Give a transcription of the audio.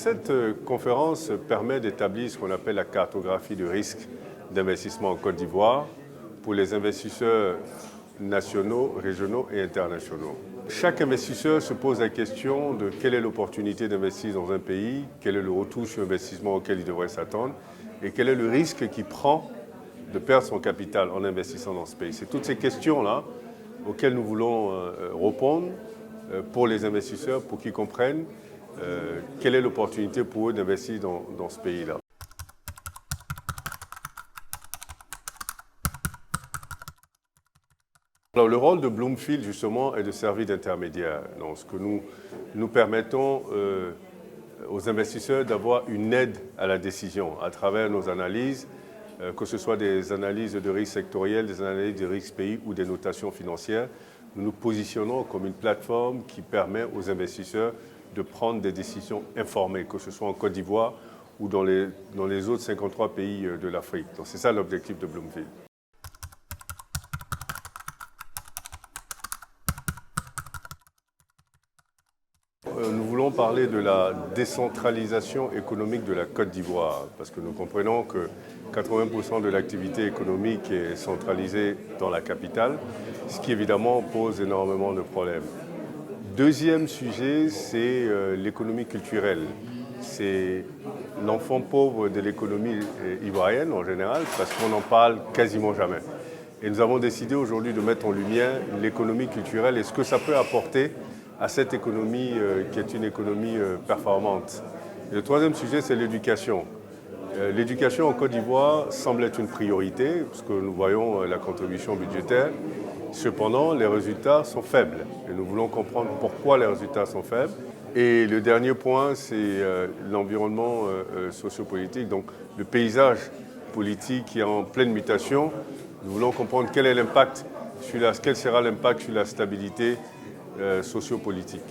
Cette conférence permet d'établir ce qu'on appelle la cartographie du risque d'investissement en Côte d'Ivoire pour les investisseurs nationaux, régionaux et internationaux. Chaque investisseur se pose la question de quelle est l'opportunité d'investir dans un pays, quel est le retour sur investissement auquel il devrait s'attendre et quel est le risque qu'il prend de perdre son capital en investissant dans ce pays. C'est toutes ces questions-là auxquelles nous voulons répondre pour les investisseurs, pour qu'ils comprennent quelle est l'opportunité pour eux d'investir dans ce pays-là. Alors, le rôle de Bloomfield, justement, est de servir d'intermédiaire. Donc, ce que nous permettons aux investisseurs d'avoir une aide à la décision à travers nos analyses, que ce soit des analyses de risque sectoriel, des analyses de risque pays ou des notations financières. Nous nous positionnons comme une plateforme qui permet aux investisseurs de prendre des décisions informées, que ce soit en Côte d'Ivoire ou dans les autres 53 pays de l'Afrique. Donc c'est ça l'objectif de Bloomfield. Nous voulons parler de la décentralisation économique de la Côte d'Ivoire, parce que nous comprenons que 80% de l'activité économique est centralisée dans la capitale, ce qui évidemment pose énormément de problèmes. Deuxième sujet, c'est l'économie culturelle. C'est l'enfant pauvre de l'économie ivoirienne en général, parce qu'on n'en parle quasiment jamais. Et nous avons décidé aujourd'hui de mettre en lumière l'économie culturelle et ce que ça peut apporter à cette économie qui est une économie performante. Et le troisième sujet, c'est l'éducation. L'éducation en Côte d'Ivoire semble être une priorité, parce que nous voyons la contribution budgétaire. Cependant, les résultats sont faibles. Et nous voulons comprendre pourquoi les résultats sont faibles. Et le dernier point, c'est l'environnement sociopolitique, donc le paysage politique qui est en pleine mutation. Nous voulons comprendre quel sera l'impact sur la stabilité sociopolitique.